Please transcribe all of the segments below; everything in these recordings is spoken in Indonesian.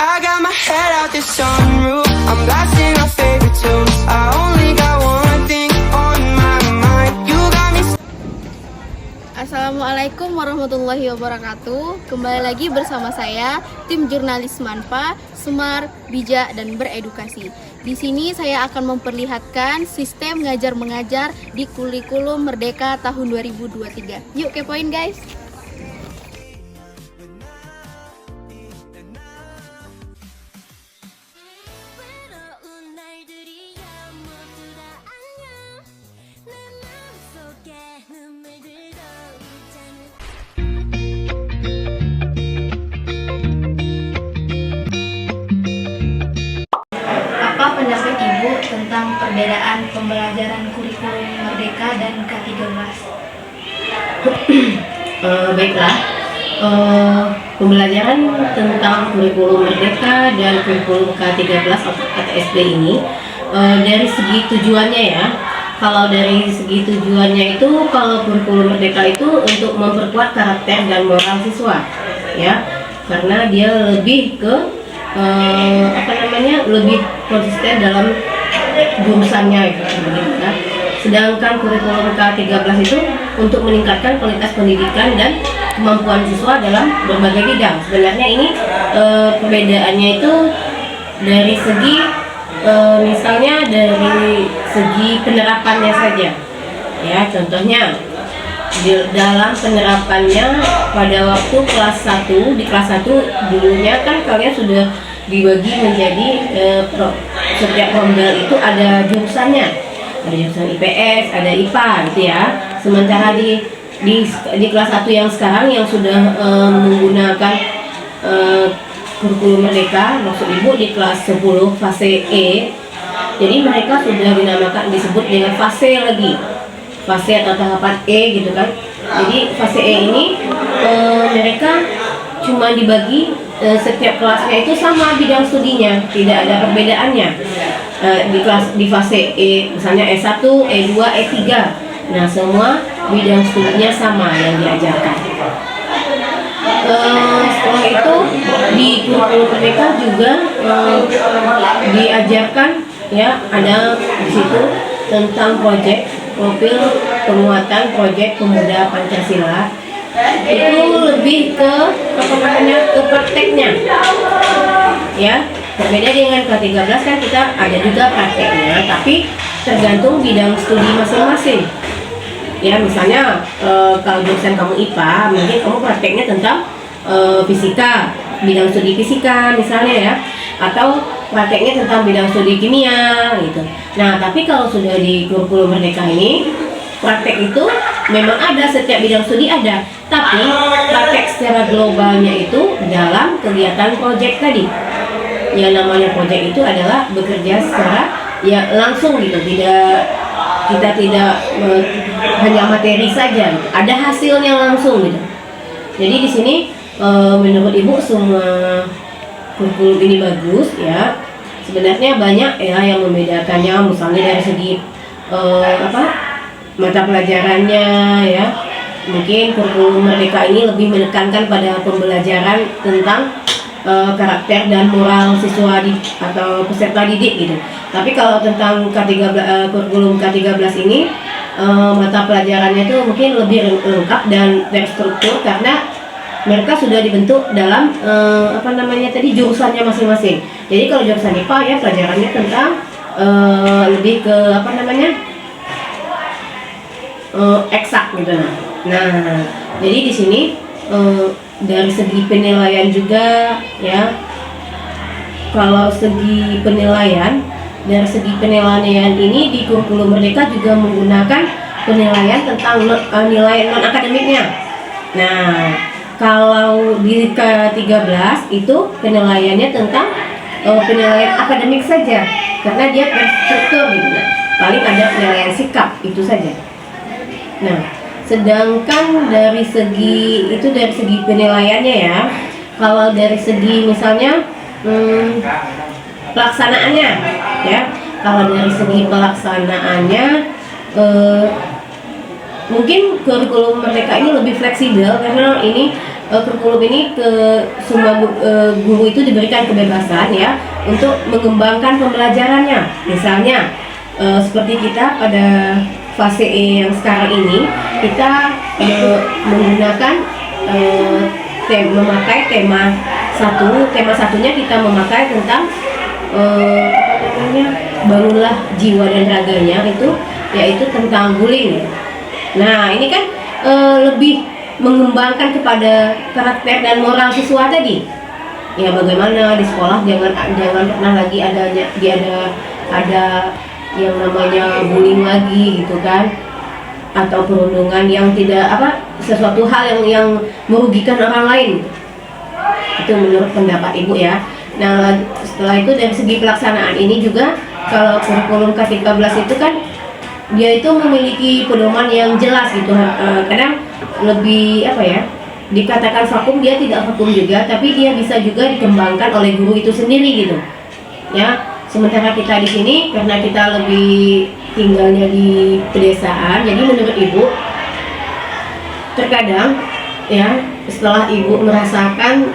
I got my head out the sunroof. I'm blasting our favorite tunes. I only got one thing on my mind. You got me. Assalamualaikum warahmatullahi wabarakatuh. Kembali lagi bersama saya, tim jurnalis Manfa, Semar, Bijak, dan Beredukasi. Di sini saya akan memperlihatkan sistem ngajar mengajar di kurikulum Merdeka tahun 2023. Yuk kepoin guys. Apa pendapat Ibu tentang perbedaan pembelajaran kurikulum Merdeka dan K13? Baiklah, pembelajaran tentang kurikulum Merdeka dan kurikulum K13 atau KTSB ini dari segi tujuannya ya. Kalau dari segi tujuannya itu, kalau kurikulum Merdeka itu untuk memperkuat karakter dan moral siswa, ya, karena dia lebih ke lebih konsisten dalam jurusannya itu, ya. Sedangkan kurikulum K13 itu untuk meningkatkan kualitas pendidikan dan kemampuan siswa dalam berbagai bidang. Sebenarnya ini perbedaannya itu dari segi misalnya dari segi penerapannya saja, ya. Contohnya dalam penerapannya pada waktu kelas 1, di kelas 1 dulunya kan kalian sudah dibagi menjadi setiap promdel itu ada jurusannya, ada jurusan IPS, ada IPA gitu ya. Sementara di kelas 1 yang sekarang yang sudah menggunakan kurikulum Merdeka, maksud Ibu di kelas 10 fase E, jadi mereka sudah disebut dengan fase lagi, fase atau tahapan E gitu kan. Jadi fase E ini mereka cuma dibagi setiap kelasnya itu sama bidang studinya, tidak ada perbedaannya. Di fase E misalnya E1, E2, E3. Nah, semua bidang studinya sama yang diajarkan. Setelah itu di kurikulum Merdeka juga diajarkan, ya, ada di situ tentang proyek profil penguatan proyek pemuda Pancasila. Itu lebih ke prakteknya, ya. Berbeda dengan K13 kan kita ada juga prakteknya, tapi tergantung bidang studi masing-masing. Ya, misalnya kalau jurusan kamu IPA, mungkin kamu prakteknya tentang fisika, bidang studi fisika misalnya, ya, atau prakteknya tentang bidang studi kimia gitu. Nah, tapi kalau sudah di kurikulum Merdeka ini, praktek itu memang ada, setiap bidang studi ada, tapi praktek secara globalnya itu dalam kegiatan proyek tadi. Yang namanya proyek itu adalah bekerja secara ya langsung gitu, kita tidak hanya materi saja, ada hasilnya langsung gitu. Jadi di sini menurut Ibu semua kurikulum ini bagus, ya. Sebenarnya banyak ya yang membedakannya, misalnya dari segi mata pelajarannya, ya. Mungkin kurikulum Merdeka ini lebih menekankan pada pembelajaran tentang karakter dan moral siswa atau peserta didik gitu. Tapi kalau tentang kurikulum K13 ini mata pelajarannya itu mungkin lebih lengkap dan terstruktur karena mereka sudah dibentuk dalam jurusannya masing-masing. Jadi kalau jurusan IPA ya pelajarannya tentang lebih ke eksak gitu. Nah, jadi di sini dari segi penilaian juga, ya. Kalau segi penilaian, dari segi penilaian ini di kurikulum Merdeka juga menggunakan penilaian tentang nilai non akademiknya. Nah, kalau di K13 itu penilaiannya tentang penilaian akademik saja, karena dia terstruktur gitu. Nah, paling ada penilaian sikap itu saja. Nah, sedangkan dari segi penilaiannya, ya, kalau dari segi misalnya pelaksanaannya, ya, kalau dari segi pelaksanaannya mungkin kurikulum Merdeka ini lebih fleksibel karena ini kurikulum ini ke semua guru itu diberikan kebebasan ya untuk mengembangkan pembelajarannya. Misalnya seperti kita pada fase E yang sekarang ini kita menggunakan memakai tema satunya kita memakai tentang bangunlah jiwa dan raganya, itu yaitu tentang bullying. Nah ini kan lebih mengembangkan kepada karakter dan moral siswa tadi. Ya bagaimana di sekolah jangan pernah lagi ada yang namanya bullying lagi gitu kan, atau perundungan yang tidak sesuatu hal yang merugikan orang lain. Itu menurut pendapat Ibu ya. Nah setelah itu dari segi pelaksanaan ini juga kalau kurikulum K13 itu kan dia itu memiliki pedoman yang jelas gitu. Kadang lebih dikatakan vakum, dia tidak vakum juga, tapi dia bisa juga dikembangkan oleh guru itu sendiri gitu ya. Sementara kita di sini karena kita lebih tinggalnya di pedesaan, jadi menurut Ibu terkadang ya setelah Ibu merasakan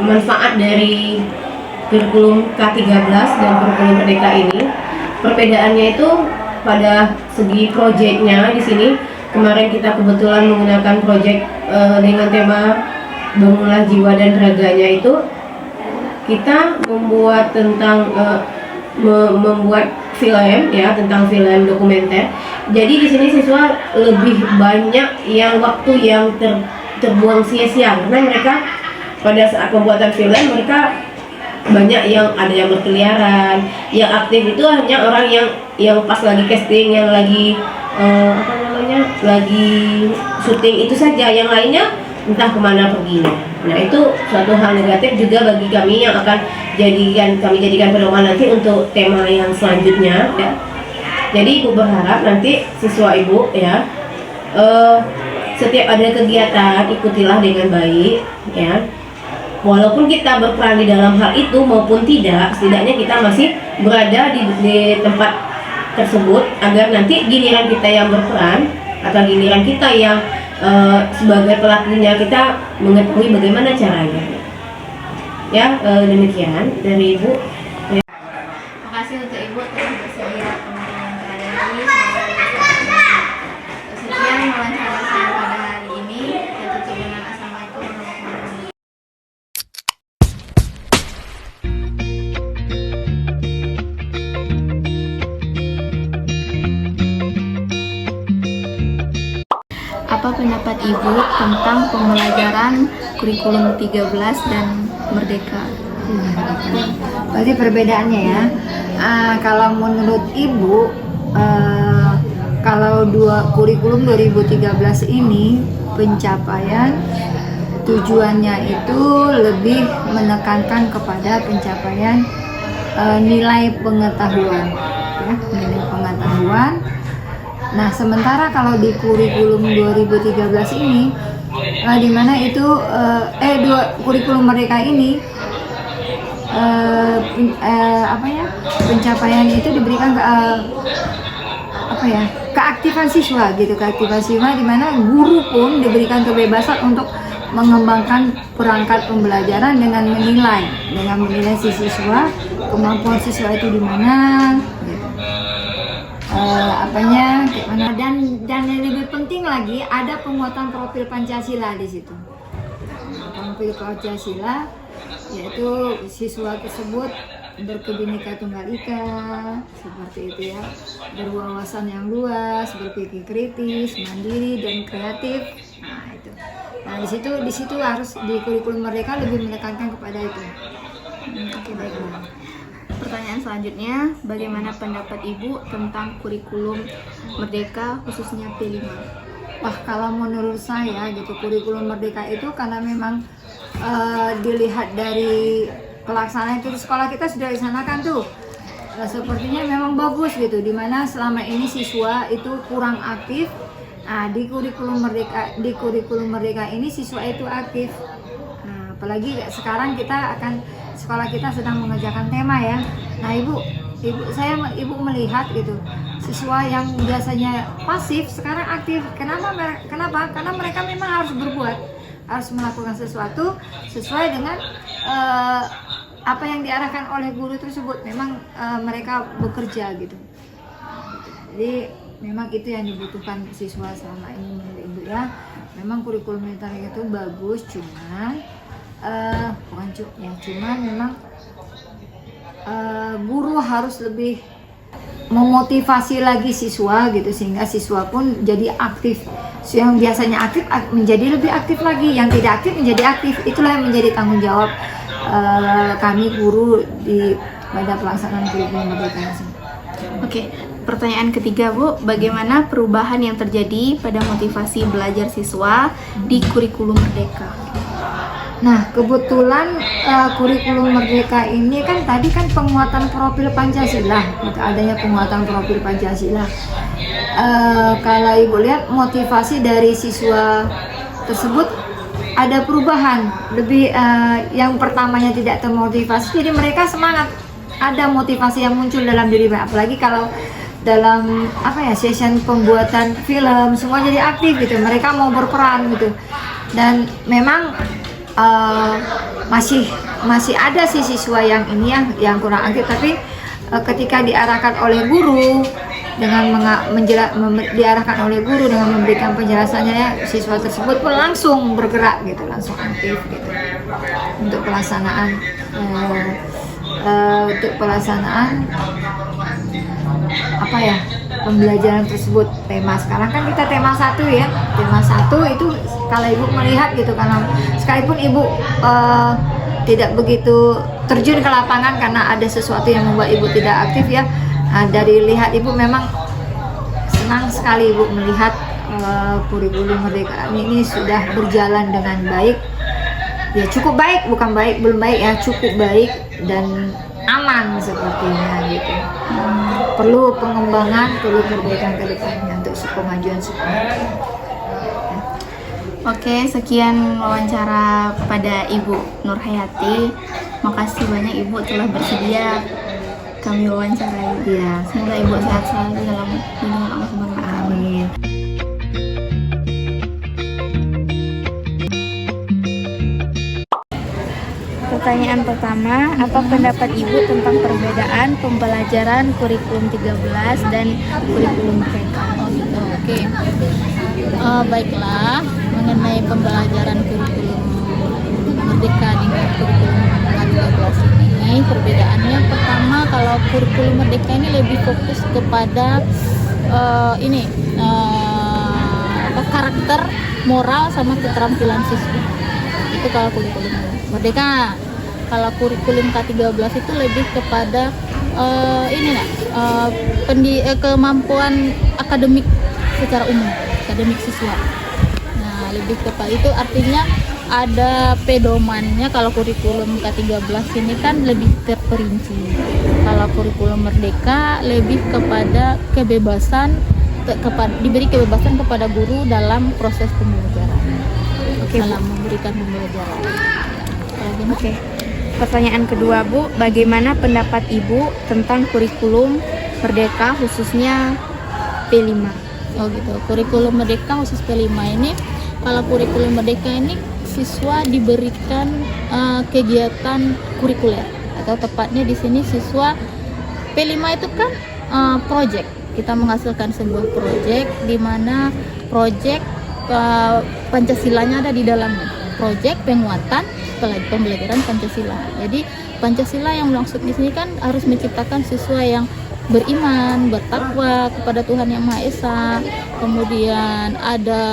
manfaat dari kurikulum K13 dan kurikulum Merdeka ini, perbedaannya itu pada segi proyeknya. Di sini kemarin kita kebetulan menggunakan proyek dengan tema bangunlah jiwa dan raganya. Itu kita membuat tentang membuat film ya, tentang film dokumenter. Jadi di sini siswa lebih banyak yang waktu yang terbuang sia-sia karena mereka pada saat pembuatan film mereka banyak yang ada yang berkeliaran, yang aktif itu hanya orang yang pas lagi casting, yang lagi lagi syuting itu saja, yang lainnya entah kemana perginya. Nah itu suatu hal negatif juga bagi kami yang akan kami jadikan pedoman nanti untuk tema yang selanjutnya ya. Jadi Ibu berharap nanti siswa Ibu ya setiap ada kegiatan ikutilah dengan baik ya. Walaupun kita berperan di dalam hal itu maupun tidak, setidaknya kita masih berada di tempat tersebut agar nanti giliran kita yang berperan atau giliran kita yang sebagai pelakunya kita mengetahui bagaimana caranya. Ya demikian dari Ibu. Terima kasih untuk Ibu telah bersedia teman-teman terhadap ini. Sekian wawancara saya pada hari ini. Saya tutup dengan assalamualaikum warahmatullahi wabarakatuh. Apa pendapat Ibu tentang pembelajaran kurikulum 13 dan Merdeka? Berarti perbedaannya ya. Kalau menurut Ibu, kalau kurikulum 2013 ini pencapaian tujuannya itu lebih menekankan kepada pencapaian nilai pengetahuan, ya, nilai pengetahuan. Nah, sementara kalau di kurikulum 2013 ini, di mana itu kurikulum Merdeka ini pencapaian itu diberikan keaktifan siswa gitu, keaktifan siswa di mana guru pun diberikan kebebasan untuk mengembangkan perangkat pembelajaran dengan menilai si siswa, kemampuan siswa itu di mana gitu. Dan yang lebih penting lagi ada penguatan profil Pancasila di situ. Profil Pancasila yaitu siswa tersebut berkebinekaan tunggal ika seperti itu ya, berwawasan yang luas, berpikir kritis, mandiri dan kreatif. Nah itu. Nah di situ harus di kurikulum Merdeka lebih menekankan kepada itu. Oke, baiklah. Pertanyaan selanjutnya, bagaimana pendapat Ibu tentang kurikulum Merdeka khususnya P5? Wah, kalau menurut saya gitu, kurikulum Merdeka itu karena memang dilihat dari pelaksanaan itu sekolah kita sudah disanakan tuh, sepertinya memang bagus gitu, dimana selama ini siswa itu kurang aktif. Nah, di kurikulum Merdeka ini siswa itu aktif. Nah, apalagi sekarang sekolah kita sedang mengerjakan tema ya. Nah, ibu melihat gitu siswa yang biasanya pasif sekarang aktif. Kenapa? Karena mereka memang harus berbuat, harus melakukan sesuatu sesuai dengan apa yang diarahkan oleh guru tersebut. Memang mereka bekerja gitu. Jadi memang itu yang dibutuhkan siswa selama ini menurut Ibu ya. Memang kurikulum militer itu bagus, cuman cuman memang guru harus lebih memotivasi lagi siswa gitu, sehingga siswa pun jadi aktif. Yang biasanya aktif menjadi lebih aktif lagi, yang tidak aktif menjadi aktif. Itulah yang menjadi tanggung jawab kami guru pada pelaksanaan kurikulum merdeka ini. Oke, pertanyaan ketiga Bu, bagaimana perubahan yang terjadi pada motivasi belajar siswa di kurikulum merdeka? Nah, kebetulan kurikulum merdeka ini kan tadi kan penguatan profil Pancasila, gitu, adanya penguatan profil Pancasila. Kalau Ibu lihat motivasi dari siswa tersebut ada perubahan, lebih yang pertamanya tidak termotivasi, jadi mereka semangat, ada motivasi yang muncul dalam diri mereka, apalagi kalau dalam session pembuatan film semua jadi aktif gitu, mereka mau berperan gitu. Dan memang masih ada sih siswa yang yang kurang aktif, tapi ketika diarahkan oleh guru dengan diarahkan oleh guru dengan memberikan penjelasannya ya, siswa tersebut pun langsung bergerak gitu, langsung aktif gitu untuk pelaksanaan pembelajaran tersebut. Tema sekarang kan kita tema 1 ya, tema 1 itu kalau Ibu melihat gitu, karena sekalipun Ibu tidak begitu terjun ke lapangan karena ada sesuatu yang membuat Ibu tidak aktif ya. Dari lihat Ibu memang senang sekali Ibu melihat kurikulum merdeka ini sudah berjalan dengan baik. Ya cukup baik, bukan baik, belum baik ya, cukup baik dan aman sepertinya gitu. Perlu pengembangan, perlu perbaikan ke depannya untuk kemajuan sekolah. Oke, sekian wawancara pada Ibu Nurhayati. Makasih banyak Ibu telah bersedia kami wawancarai. Ya, Semoga Ibu sehat selalu dalam lindungan Allah Subhanahu wa Ta'ala. amin. Pertanyaan pertama, apa pendapat Ibu tentang perbedaan pembelajaran kurikulum 13 dan kurikulum merdeka? Oh gitu, oke. Baiklah, mengenai pembelajaran kurikulum merdeka dengan kurikulum 13 ini, perbedaannya pertama, kalau kurikulum merdeka ini lebih fokus kepada karakter, moral, sama keterampilan siswa. Itu kalau kurikulum merdeka. Kalau kurikulum K13 itu lebih kepada kemampuan akademik secara umum, akademik siswa. Nah, lebih kepada itu, artinya ada pedomannya. Kalau kurikulum K13 ini kan lebih terperinci. Kalau kurikulum merdeka lebih kepada kebebasan, diberi kebebasan kepada guru dalam proses pembelajaran. Dalam memberikan pembelajaran. Oke. Pertanyaan kedua Bu, bagaimana pendapat Ibu tentang kurikulum merdeka khususnya P5? Oh gitu, kurikulum merdeka khusus P5 ini, kalau kurikulum merdeka ini siswa diberikan kegiatan kurikuler, atau tepatnya di sini siswa P5 itu kan project. Kita menghasilkan sebuah project di mana project Pancasilanya ada di dalamnya. Project penguatan pembelajaran Pancasila. Jadi Pancasila yang maksud di sini kan harus menciptakan siswa yang beriman, bertakwa kepada Tuhan Yang Maha Esa. Kemudian ada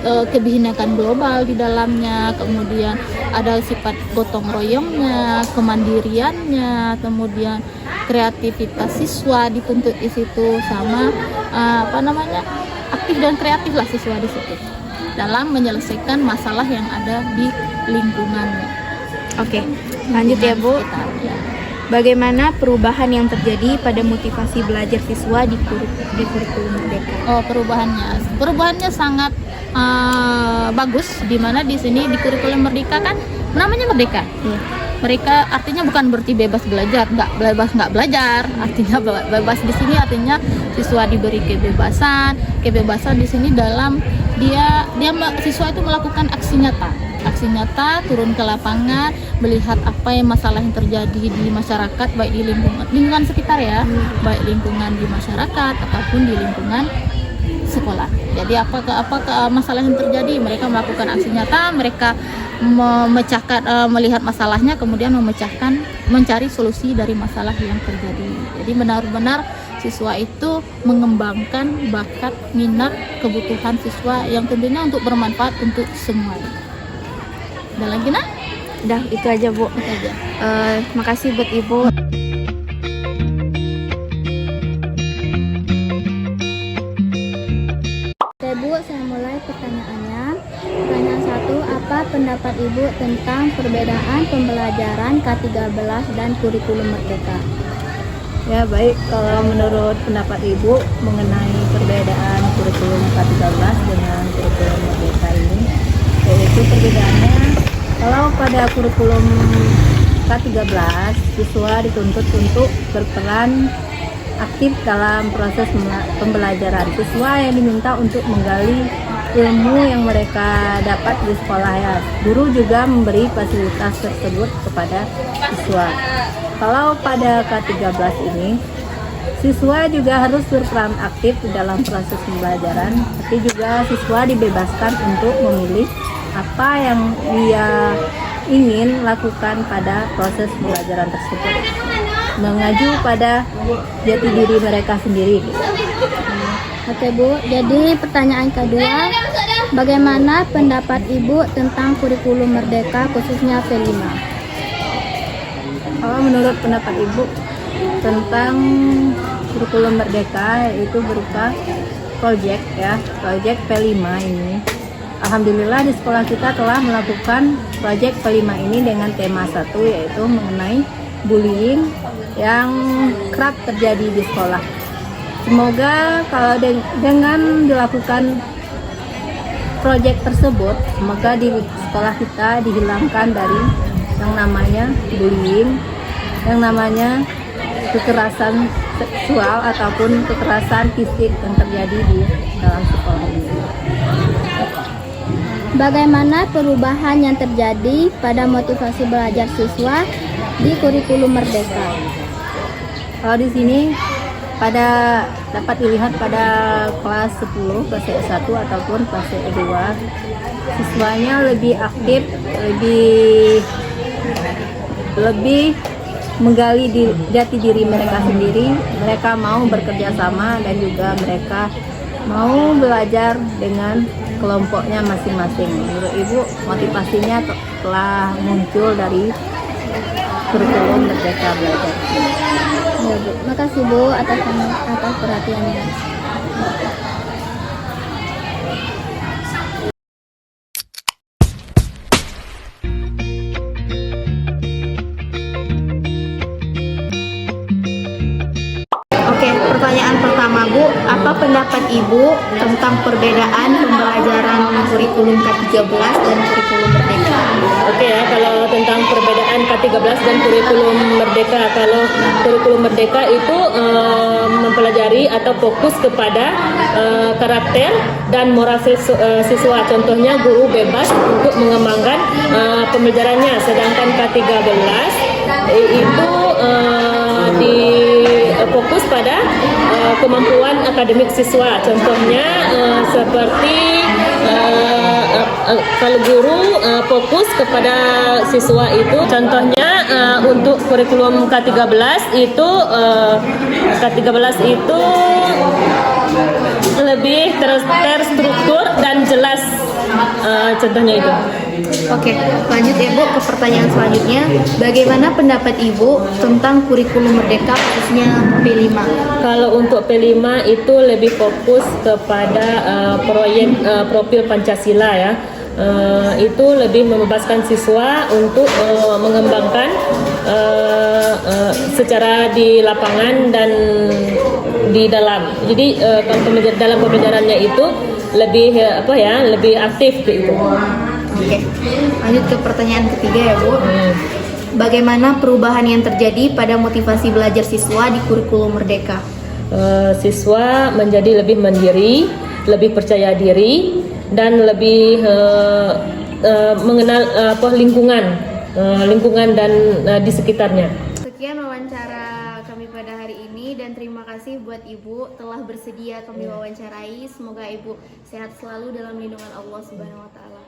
kebinekaan global di dalamnya, kemudian ada sifat gotong royongnya, kemandiriannya, kemudian kreativitas siswa dituntut di situ, sama aktif dan kreatif lah siswa di situ dalam menyelesaikan masalah yang ada di lingkungannya. Oke, lanjut ya Bu. Bagaimana perubahan yang terjadi pada motivasi belajar siswa di kurikulum merdeka? Oh, perubahannya sangat bagus, di mana di sini di kurikulum merdeka kan namanya merdeka. mereka artinya bukan berarti bebas belajar, nggak belajar. Artinya bebas di sini artinya siswa diberi kebebasan di sini dalam siswa itu melakukan aksi nyata turun ke lapangan, melihat apa yang masalah yang terjadi di masyarakat, baik di lingkungan sekitar ya, baik lingkungan di masyarakat ataupun di lingkungan sekolah. Jadi apa masalah yang terjadi, mereka melakukan aksi nyata, mereka melihat masalahnya, kemudian mencari solusi dari masalah yang terjadi. Jadi benar-benar siswa itu mengembangkan bakat, minat, kebutuhan siswa yang tentunya untuk bermanfaat untuk semua. Ada lagi nak? Udah, itu aja Bu. Itu aja. Makasih buat Ibu. Oke Bu, saya mulai pertanyaannya. Pertanyaan 1, apa pendapat Ibu tentang perbedaan pembelajaran K13 dan kurikulum Merdeka? Ya baik, kalau menurut pendapat Ibu mengenai perbedaan kurikulum K13 dengan kurikulum Merdeka ini, yaitu perbedaannya kalau pada kurikulum K13 siswa dituntut untuk berperan aktif dalam proses pembelajaran. Siswa yang diminta untuk menggali ilmu yang mereka dapat di sekolah ya. Guru juga memberi fasilitas tersebut kepada siswa. Kalau pada K13 ini, siswa juga harus berperan aktif dalam proses pembelajaran, tapi juga siswa dibebaskan untuk memilih apa yang dia ingin lakukan pada proses pembelajaran tersebut, mengacu pada jati diri mereka sendiri. Oke Bu, jadi pertanyaan kedua, bagaimana pendapat Ibu tentang kurikulum Merdeka khususnya V5? Kalau menurut pendapat Ibu tentang kurikulum Merdeka, yaitu berupa proyek P5 ini. Alhamdulillah di sekolah kita telah melakukan proyek P5 ini dengan tema 1, yaitu mengenai bullying yang kerap terjadi di sekolah. Semoga kalau dengan dilakukan proyek tersebut, semoga di sekolah kita dihilangkan dari yang namanya bullying, yang namanya kekerasan seksual ataupun kekerasan fisik yang terjadi di dalam sekolah ini. Bagaimana perubahan yang terjadi pada motivasi belajar siswa di kurikulum Merdeka? Kalau di sini dapat dilihat pada kelas 10, kelas E1 ataupun kelas E2, siswanya lebih aktif, lebih menggali jati diri mereka sendiri. Mereka mau bekerja sama dan juga mereka mau belajar dengan kelompoknya masing-masing. Menurut Ibu, motivasinya telah muncul dari kurikulum Merdeka Belajar. Ya, Bu. Makasih Bu atas perhatiannya. Oke, pertanyaan pertama Bu, apa pendapat Ibu tentang perbedaan pembelajaran kurikulum K13 dan kurikulum Merdeka? Oke ya, kalau tentang perbedaan K13 dan kurikulum Merdeka, kalau kurikulum Merdeka itu mempelajari atau fokus kepada karakter dan moral siswa. Contohnya guru bebas untuk mengembangkan pembelajarannya, sedangkan K13 itu fokus pada kemampuan akademik siswa. Contohnya seperti kalau guru fokus kepada siswa itu, contohnya untuk kurikulum K13 itu lebih terstruktur dan jelas, contohnya itu. Oke, lanjut ya Bu ke pertanyaan selanjutnya. Bagaimana pendapat Ibu tentang kurikulum Merdeka khususnya P5? Kalau untuk P5 itu lebih fokus kepada proyek profil Pancasila ya. Itu lebih membebaskan siswa untuk mengembangkan secara di lapangan dan di dalam. Jadi dalam pembelajarannya itu lebih lebih aktif gitu. Oke, lanjut ke pertanyaan ketiga ya Bu. bagaimana perubahan yang terjadi pada motivasi belajar siswa di kurikulum Merdeka? Siswa menjadi lebih mandiri, lebih percaya diri, dan lebih mengenal lingkungan dan di sekitarnya. Sekian wawancara kami pada hari ini dan terima kasih buat Ibu telah bersedia kami wawancarai. Semoga Ibu sehat selalu dalam lindungan Allah Subhanahu wa taala.